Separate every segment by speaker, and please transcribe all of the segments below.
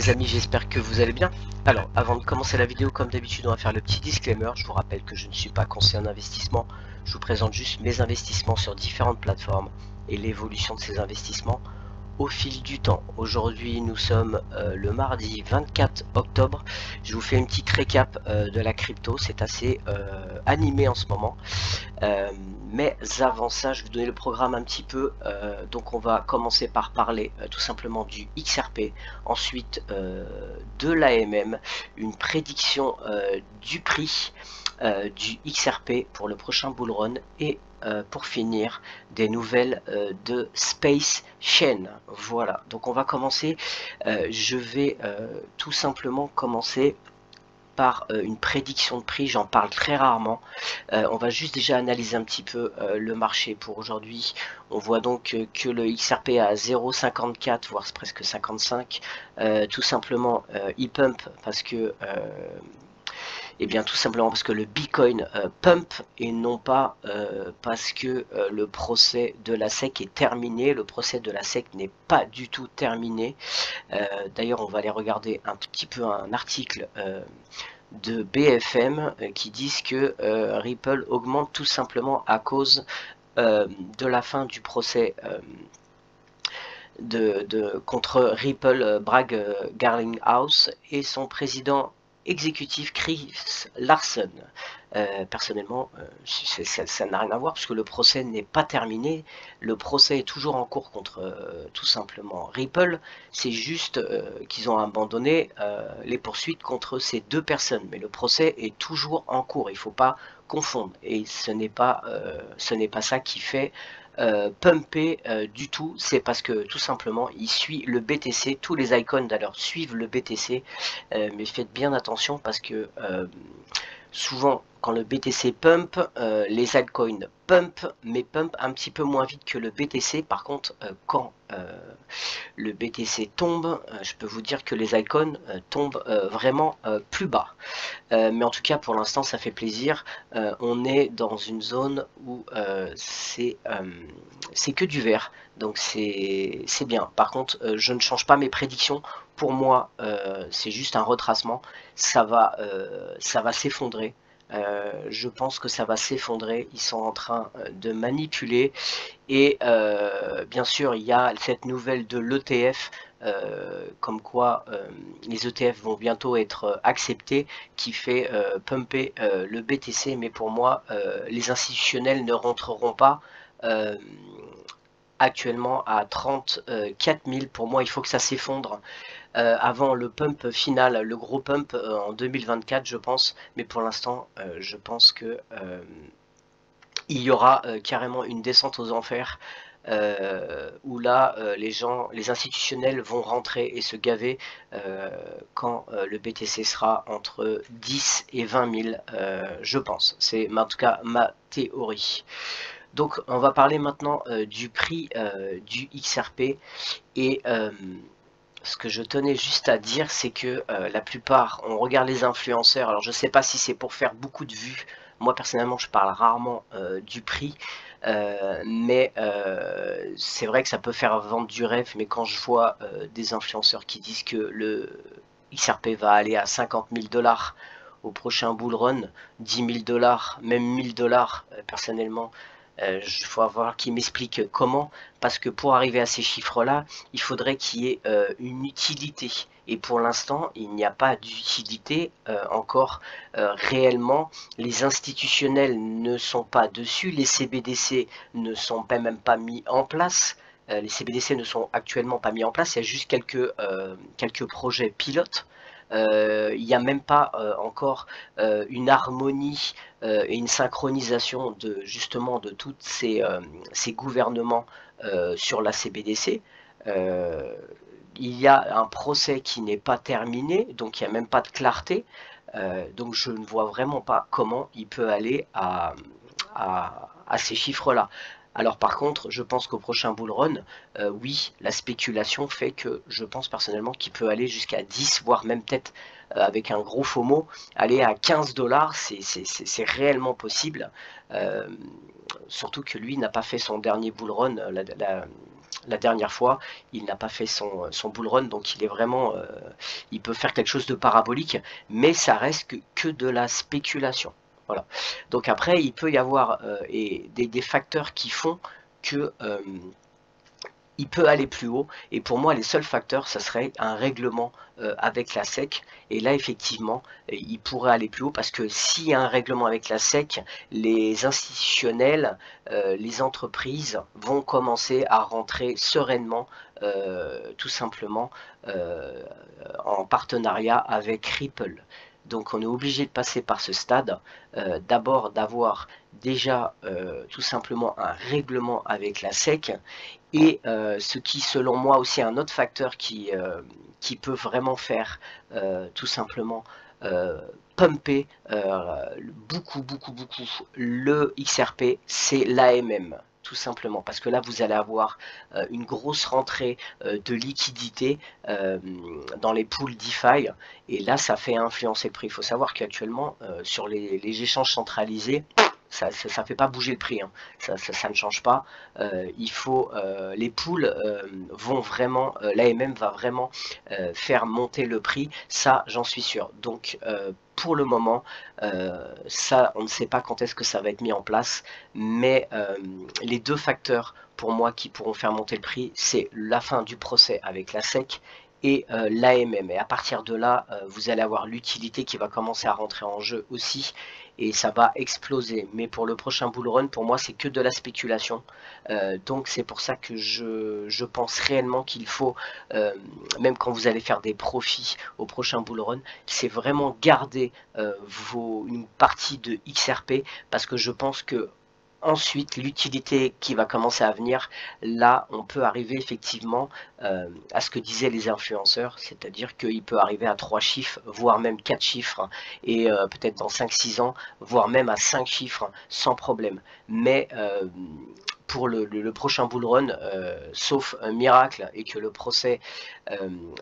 Speaker 1: les amis, j'espère que vous allez bien. Alors, avant de commencer la vidéo, comme d'habitude, on va faire le petit disclaimer. Je vous rappelle que je ne suis pas conseiller en investissement. Je vous présente juste mes investissements sur différentes plateformes et l'évolution de ces investissements au fil du temps. Aujourd'hui, nous sommes le mardi 24 octobre. Je vous fais une petite récap de la crypto. C'est assez animé en ce moment. Mais avant ça, je vais vous donner le programme un petit peu. Donc on va commencer par parler tout simplement du XRP, ensuite de l'AMM, une prédiction du prix du XRP pour le prochain bull run et pour finir des nouvelles de Space Chain. Voilà, donc on va commencer. Je vais tout simplement commencer par une prédiction de prix. J'en parle très rarement. On va juste déjà analyser un petit peu le marché pour aujourd'hui. On voit donc que le XRP est à 0,54 voire presque 55. Tout simplement il pump parce que tout simplement parce que le Bitcoin pump et non pas parce que le procès de la SEC est terminé. Le procès de la SEC n'est pas du tout terminé. D'ailleurs, on va aller regarder un tout petit peu un article de BFM qui disent que Ripple augmente tout simplement à cause de la fin du procès contre Ripple Bragg Garlinghouse et son président exécutif Chris Larsen. Personnellement, ça n'a rien à voir parce que le procès n'est pas terminé. Le procès est toujours en cours contre tout simplement Ripple. C'est juste qu'ils ont abandonné les poursuites contre ces deux personnes. Mais le procès est toujours en cours. Il ne faut pas confondre. Et ce n'est pas ça qui fait pumper du tout. C'est parce que tout simplement il suit le BTC. Tous les icônes d'ailleurs suivent le BTC. Mais faites bien attention parce que souvent quand le BTC pump, les altcoins pump, mais pump un petit peu moins vite que le BTC. Par contre, quand le BTC tombe, je peux vous dire que les altcoins tombent vraiment plus bas. Mais en tout cas, pour l'instant, ça fait plaisir. On est dans une zone où c'est que du vert, donc c'est bien. Par contre, je ne change pas mes prédictions. Pour moi, c'est juste un retracement. Ça va s'effondrer. Je pense que ça va s'effondrer. Ils sont en train de manipuler. Et bien sûr, il y a cette nouvelle de l'ETF, comme quoi les ETF vont bientôt être acceptés, qui fait pumper le BTC. Mais pour moi, les institutionnels ne rentreront pas actuellement à 34 000. Pour moi, il faut que ça s'effondre avant le pump final, le gros pump en 2024, je pense. Mais pour l'instant, je pense que il y aura carrément une descente aux enfers où là les institutionnels vont rentrer et se gaver quand le BTC sera entre 10 et 20 000, je pense. C'est en tout cas ma théorie. Donc on va parler maintenant du prix du XRP et ce que je tenais juste à dire, c'est que la plupart, on regarde les influenceurs. Alors je sais pas si c'est pour faire beaucoup de vues. Moi personnellement, je parle rarement du prix, mais c'est vrai que ça peut faire vendre du rêve. Mais quand je vois des influenceurs qui disent que le XRP va aller à 50 000 $ au prochain bull run, 10 000 $, même 1000 $, personnellement, il faut voir qui m'explique comment, parce que pour arriver à ces chiffres-là, il faudrait qu'il y ait une utilité. Et pour l'instant, il n'y a pas d'utilité encore réellement. Les institutionnels ne sont pas dessus, les CBDC ne sont même pas mis en place. Les CBDC ne sont actuellement pas mis en place, il y a juste quelques projets pilotes. Il n'y a même pas encore une harmonie et une synchronisation justement de tous ces gouvernements sur la CBDC. Il y a un procès qui n'est pas terminé, donc il n'y a même pas de clarté. Donc je ne vois vraiment pas comment il peut aller à ces chiffres-là. Alors par contre, je pense qu'au prochain bull run, oui, la spéculation fait que je pense personnellement qu'il peut aller jusqu'à 10, voire même peut-être avec un gros FOMO, aller à 15 $, c'est réellement possible. Surtout que lui n'a pas fait son dernier bull run, la dernière fois, il n'a pas fait son bull run, donc il est vraiment, il peut faire quelque chose de parabolique, mais ça reste que de la spéculation. Voilà. Donc après, il peut y avoir des facteurs qui font que il peut aller plus haut, et pour moi les seuls facteurs ça serait un règlement avec la SEC, et là effectivement il pourrait aller plus haut, parce que s'il y a un règlement avec la SEC, les institutionnels, les entreprises vont commencer à rentrer sereinement, tout simplement en partenariat avec Ripple. Donc on est obligé de passer par ce stade, d'abord d'avoir déjà tout simplement un règlement avec la SEC, et ce qui, selon moi, aussi un autre facteur qui peut vraiment faire tout simplement pumper beaucoup le XRP, c'est l'AMM. Tout simplement, parce que là vous allez avoir une grosse rentrée de liquidité dans les pools DeFi, et là ça fait influencer le prix. Il faut savoir qu'actuellement sur les échanges centralisés, ça fait pas bouger le prix, hein. Ça ne change pas. Il faut les pools vont vraiment, l'AMM va vraiment faire monter le prix, ça j'en suis sûr. Donc pour le moment, ça on ne sait pas quand est-ce que ça va être mis en place, mais les deux facteurs pour moi qui pourront faire monter le prix, c'est la fin du procès avec la SEC et l'AMM. Et à partir de là, vous allez avoir l'utilité qui va commencer à rentrer en jeu aussi, et ça va exploser. Mais pour le prochain bull run, pour moi c'est que de la spéculation, donc c'est pour ça que je pense réellement qu'il faut, même quand vous allez faire des profits au prochain bull run, c'est vraiment garder une partie de XRP, parce que je pense que ensuite, l'utilité qui va commencer à venir, là, on peut arriver effectivement à ce que disaient les influenceurs, c'est-à-dire qu'il peut arriver à 3 chiffres, voire même 4 chiffres, hein, et peut-être dans 5-6 ans, voire même à 5 chiffres, hein, sans problème. Mais pour le prochain bull run, sauf un miracle et que le procès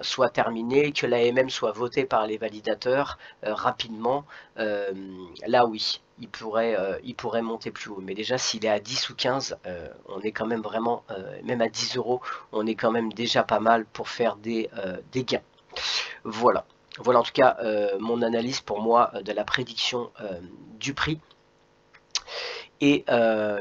Speaker 1: soit terminé, que l'AMM soit votée par les validateurs rapidement, là oui, il pourrait monter plus haut. Mais déjà s'il est à 10 ou 15, on est quand même vraiment, même à 10 euros, on est quand même déjà pas mal pour faire des gains. Voilà. Voilà en tout cas mon analyse pour moi de la prédiction du prix. Et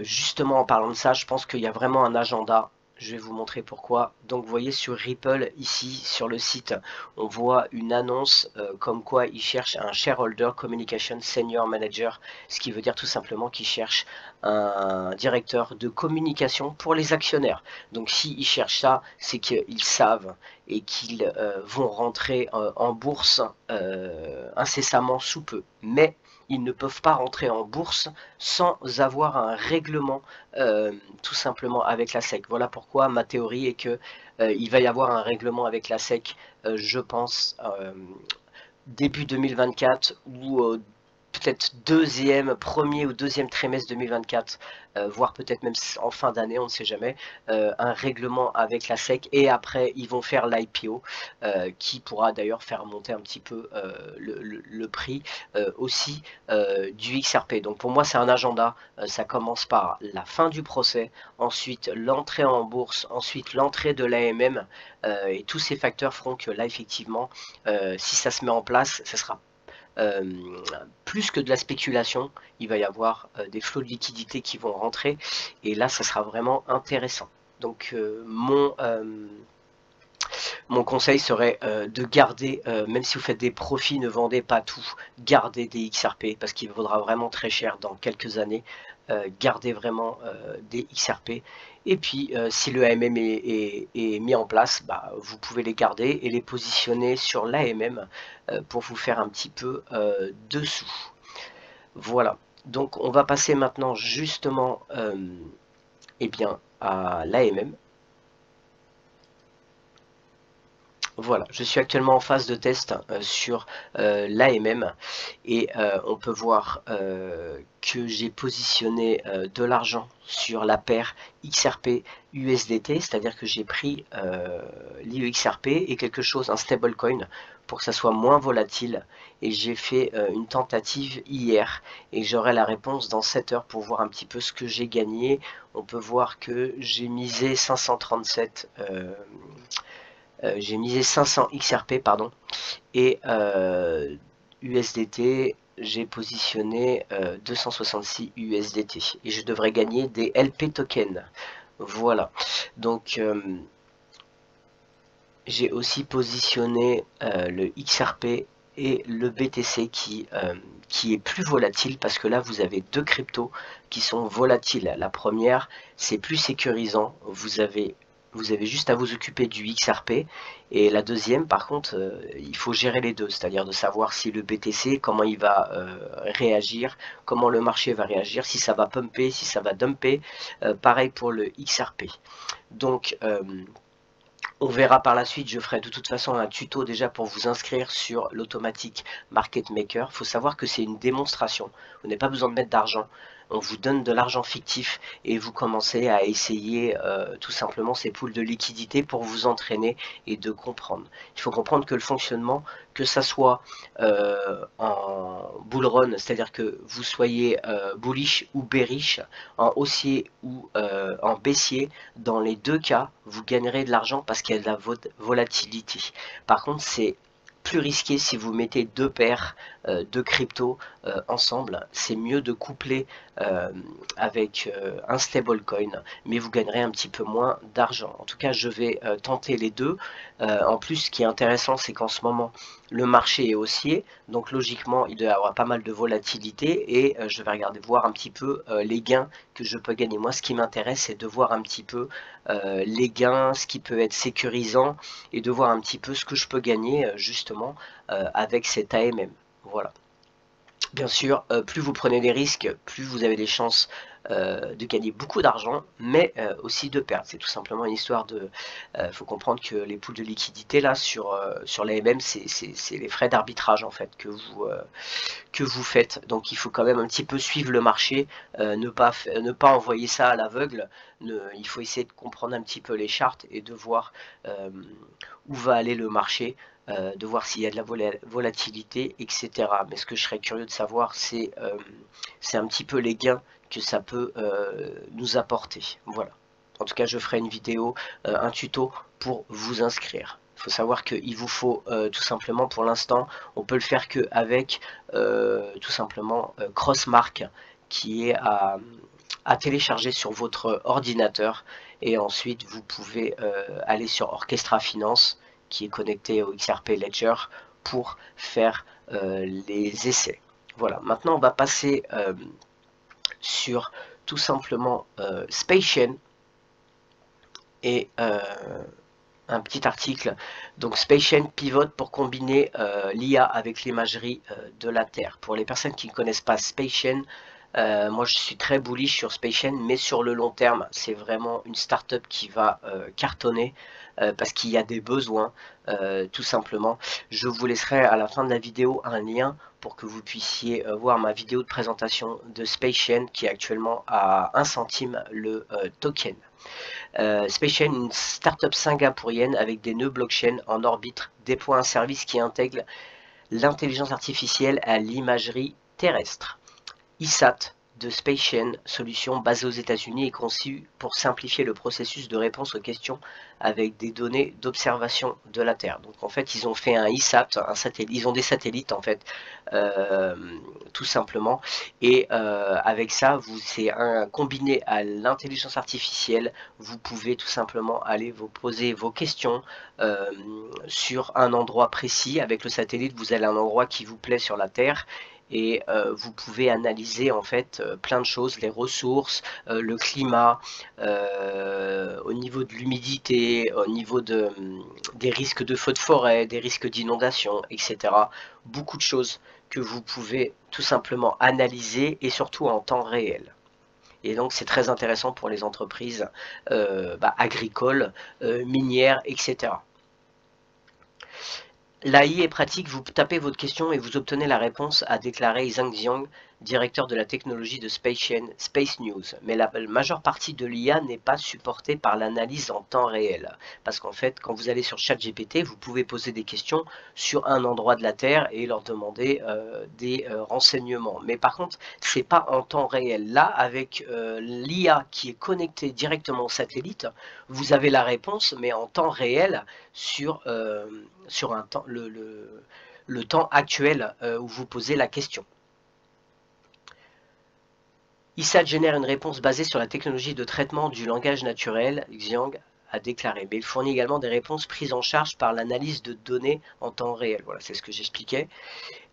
Speaker 1: justement en parlant de ça, je pense qu'il y a vraiment un agenda. Je vais vous montrer pourquoi. Donc vous voyez sur Ripple, ici sur le site, on voit une annonce comme quoi ils cherchent un Shareholder Communication Senior Manager, ce qui veut dire tout simplement qu'ils cherchent un directeur de communication pour les actionnaires. Donc s'ils cherchent ça, c'est qu'ils savent et qu'ils vont rentrer en bourse incessamment sous peu. Mais ils ne peuvent pas rentrer en bourse sans avoir un règlement tout simplement avec la SEC. Voilà pourquoi ma théorie est que il va y avoir un règlement avec la SEC, je pense, début 2024 ou peut-être premier ou deuxième trimestre 2024, voire peut-être même en fin d'année, on ne sait jamais, un règlement avec la SEC, et après ils vont faire l'IPO qui pourra d'ailleurs faire monter un petit peu le prix aussi du XRP. Donc pour moi c'est un agenda, ça commence par la fin du procès, ensuite l'entrée en bourse, ensuite l'entrée de l'AMM, et tous ces facteurs feront que là effectivement si ça se met en place, ça sera plus que de la spéculation, il va y avoir des flots de liquidités qui vont rentrer, et là ça sera vraiment intéressant. Donc mon conseil serait de garder, même si vous faites des profits, ne vendez pas tout, gardez des XRP, parce qu'il vaudra vraiment très cher dans quelques années. Gardez vraiment des XRP, et puis si le AMM est mis en place, bah, vous pouvez les garder et les positionner sur l'AMM pour vous faire un petit peu dessous. Voilà, donc on va passer maintenant justement eh bien, à l'AMM. Voilà, je suis actuellement en phase de test sur l'AMM, et on peut voir que j'ai positionné de l'argent sur la paire XRP USDT, c'est-à-dire que j'ai pris l'IEXRP et quelque chose, un stablecoin, pour que ça soit moins volatile. Et j'ai fait une tentative hier et j'aurai la réponse dans 7 heures pour voir un petit peu ce que j'ai gagné. On peut voir que j'ai misé 537, j'ai misé 500 XRP pardon, et USDT j'ai positionné 266 USDT et je devrais gagner des LP tokens. Voilà, donc j'ai aussi positionné le XRP et le BTC qui est plus volatile parce que là vous avez deux cryptos qui sont volatiles. La première, c'est plus sécurisant, vous avez juste à vous occuper du XRP, et la deuxième par contre il faut gérer les deux, c'est-à-dire de savoir si le BTC, comment il va réagir, comment le marché va réagir, si ça va pumper, si ça va dumper, pareil pour le XRP. Donc on verra par la suite, je ferai de toute façon un tuto déjà pour vous inscrire sur l'automatique Market Maker. Il faut savoir que c'est une démonstration, vous n'avez pas besoin de mettre d'argent, on vous donne de l'argent fictif et vous commencez à essayer tout simplement ces pools de liquidité pour vous entraîner et de comprendre. Il faut comprendre que le fonctionnement, que ça soit en bull run, c'est-à-dire que vous soyez bullish ou bearish, en haussier ou en baissier, dans les deux cas, vous gagnerez de l'argent parce qu'il y a de la volatilité. Par contre, c'est plus risqué si vous mettez deux paires de crypto ensemble. C'est mieux de coupler avec un stablecoin, mais vous gagnerez un petit peu moins d'argent. En tout cas, je vais tenter les deux. En plus, ce qui est intéressant, c'est qu'en ce moment, le marché est haussier, donc logiquement, il doit y avoir pas mal de volatilité, et je vais regarder, voir un petit peu les gains que je peux gagner. Moi, ce qui m'intéresse, c'est de voir un petit peu les gains, ce qui peut être sécurisant, et de voir un petit peu ce que je peux gagner justement avec cet AMM. Voilà. Bien sûr, plus vous prenez des risques, plus vous avez des chances de gagner beaucoup d'argent, mais aussi de perdre. C'est tout simplement une histoire de... faut comprendre que les pools de liquidité, là, sur l'AMM, c'est les frais d'arbitrage, en fait, que vous faites. Donc il faut quand même un petit peu suivre le marché, ne pas envoyer ça à l'aveugle. Il faut essayer de comprendre un petit peu les charts et de voir où va aller le marché, de voir s'il y a de la volatilité, etc. Mais ce que je serais curieux de savoir, c'est un petit peu les gains que ça peut nous apporter. Voilà. En tout cas, je ferai une vidéo, un tuto pour vous inscrire. Il faut savoir qu'il vous faut tout simplement, pour l'instant, on peut le faire qu'avec tout simplement Crossmark, qui est à télécharger sur votre ordinateur, et ensuite vous pouvez aller sur Orchestra Finance, qui est connecté au XRP Ledger, pour faire les essais. Voilà, maintenant on va passer sur tout simplement SpaceChain et un petit article. Donc SpaceChain pivote pour combiner l'IA avec l'imagerie de la Terre. Pour les personnes qui ne connaissent pas SpaceChain, moi je suis très bullish sur SpaceChain, mais sur le long terme, c'est vraiment une startup qui va cartonner parce qu'il y a des besoins, tout simplement. Je vous laisserai à la fin de la vidéo un lien pour que vous puissiez voir ma vidéo de présentation de SpaceChain, qui est actuellement à 1 centime le token. SpaceChain, une startup singapourienne avec des nœuds blockchain en orbite, déploie un service qui intègre l'intelligence artificielle à l'imagerie terrestre. ISAT de SpaceChain, solution basée aux États-Unis, est conçue pour simplifier le processus de réponse aux questions avec des données d'observation de la Terre. Donc en fait, ils ont fait un ISAT, un satellite. Ils ont des satellites en fait, tout simplement. Et avec ça, c'est combiné à l'intelligence artificielle. Vous pouvez tout simplement aller vous poser vos questions sur un endroit précis. Avec le satellite, vous avez un endroit qui vous plaît sur la Terre, et vous pouvez analyser en fait plein de choses, les ressources, le climat, au niveau de l'humidité, au niveau des risques de feux de forêt, des risques d'inondation, etc. Beaucoup de choses que vous pouvez tout simplement analyser, et surtout en temps réel. Et donc c'est très intéressant pour les entreprises agricoles, minières, etc. L'AI est pratique, vous tapez votre question et vous obtenez la réponse, a déclaré Zhang Jiang, directeur de la technologie de Space News. Mais la majeure partie de l'IA n'est pas supportée par l'analyse en temps réel. Parce qu'en fait, quand vous allez sur ChatGPT, vous pouvez poser des questions sur un endroit de la Terre et leur demander des renseignements. Mais par contre, c'est pas en temps réel. Là, avec l'IA qui est connectée directement au satellite, vous avez la réponse, mais en temps réel sur un temps, le temps actuel où vous posez la question. ISAT génère une réponse basée sur la technologie de traitement du langage naturel, Xiang a déclaré. Mais il fournit également des réponses prises en charge par l'analyse de données en temps réel. Voilà, c'est ce que j'expliquais.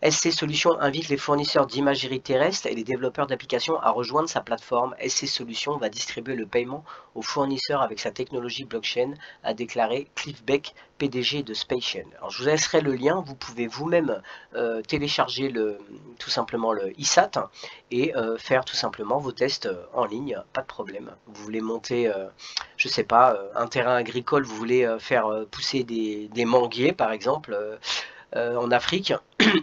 Speaker 1: SC Solutions invite les fournisseurs d'imagerie terrestre et les développeurs d'applications à rejoindre sa plateforme. SC Solutions va distribuer le paiement aux fournisseurs avec sa technologie blockchain, a déclaré Cliff Beck, PDG de SpaceChain. Alors je vous laisserai le lien, vous pouvez vous-même télécharger tout simplement le ISAT et faire tout simplement vos tests en ligne, pas de problème. Vous voulez monter, je sais pas, un terrain agricole, vous voulez faire pousser des manguiers par exemple, en Afrique,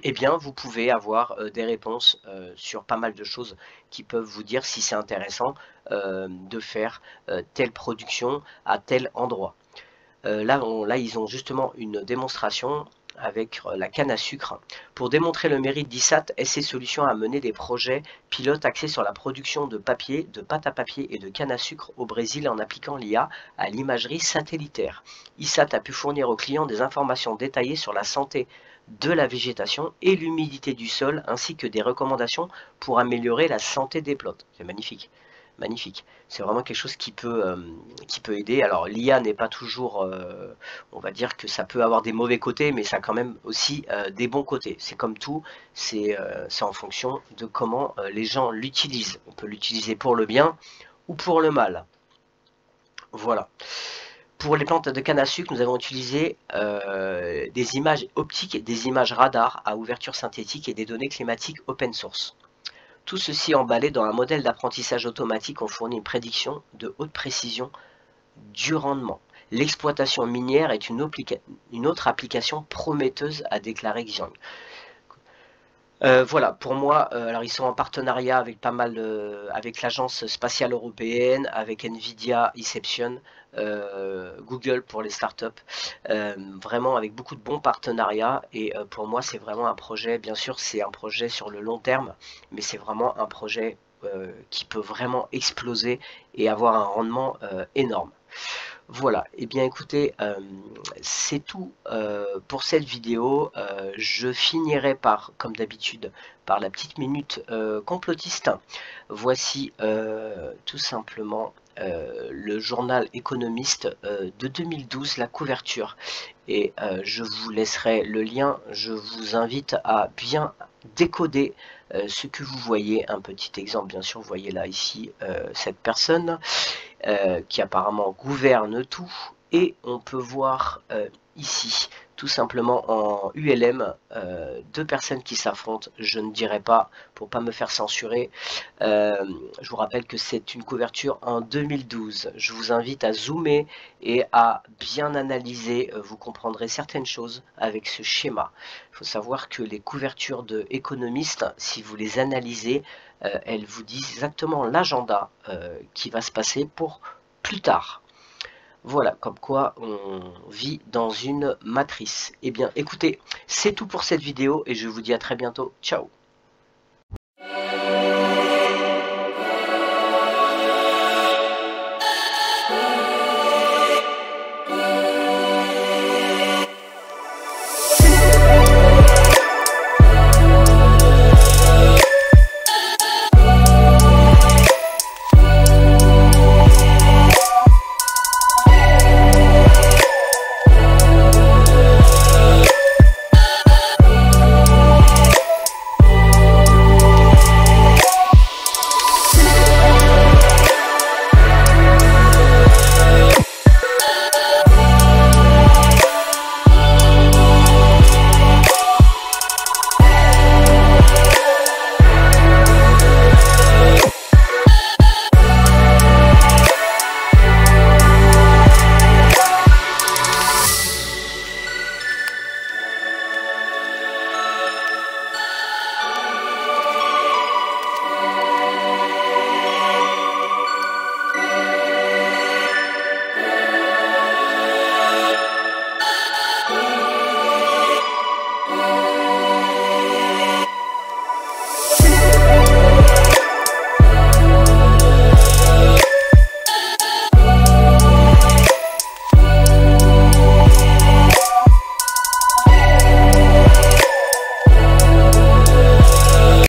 Speaker 1: eh bien vous pouvez avoir des réponses sur pas mal de choses qui peuvent vous dire si c'est intéressant de faire telle production à tel endroit. Là, ils ont justement une démonstration avec la canne à sucre. Pour démontrer le mérite d'ISAT, SC Solutions a mené des projets pilotes axés sur la production de papier, de pâte à papier et de canne à sucre au Brésil en appliquant l'IA à l'imagerie satellitaire. ISAT a pu fournir aux clients des informations détaillées sur la santé de la végétation et l'humidité du sol, ainsi que des recommandations pour améliorer la santé des plantes. C'est magnifique. Magnifique. C'est vraiment quelque chose qui peut aider. Alors l'IA n'est pas toujours, on va dire que ça peut avoir des mauvais côtés, mais ça a quand même aussi des bons côtés. C'est comme tout, c'est en fonction de comment les gens l'utilisent. On peut l'utiliser pour le bien ou pour le mal. Voilà. Pour les plantes de canne à sucre, nous avons utilisé des images optiques, des images radar à ouverture synthétique et des données climatiques open source. Tout ceci emballé dans un modèle d'apprentissage automatique, on fournit une prédiction de haute précision du rendement. L'exploitation minière est une autre application prometteuse, a déclaré Xiang. Voilà, pour moi, alors ils sont en partenariat avec pas mal, avec l'agence spatiale européenne, avec Nvidia, Inception, Google pour les startups, vraiment avec beaucoup de bons partenariats. Et pour moi, c'est vraiment un projet, bien sûr, c'est un projet sur le long terme, mais c'est vraiment un projet qui peut vraiment exploser et avoir un rendement énorme. Voilà, et bien écoutez, c'est tout pour cette vidéo. Je finirai par, comme d'habitude, par la petite minute complotiste. Voici tout simplement le journal économiste de 2012, la couverture. Et je vous laisserai le lien. Je vous invite à bien décoder ce que vous voyez. Un petit exemple, bien sûr, vous voyez là ici cette personne qui apparemment gouverne tout, et on peut voir ici tout simplement en ULM deux personnes qui s'affrontent. Je ne dirai pas pour pas me faire censurer. Je vous rappelle que c'est une couverture en 2012. Je vous invite à zoomer et à bien analyser. Vous comprendrez certaines choses avec ce schéma. Il faut savoir que les couvertures de économistes, si vous les analysez, elles vous disent exactement l'agenda qui va se passer pour plus tard. Voilà, comme quoi on vit dans une matrice. Eh bien, écoutez, c'est tout pour cette vidéo et je vous dis à très bientôt. Ciao!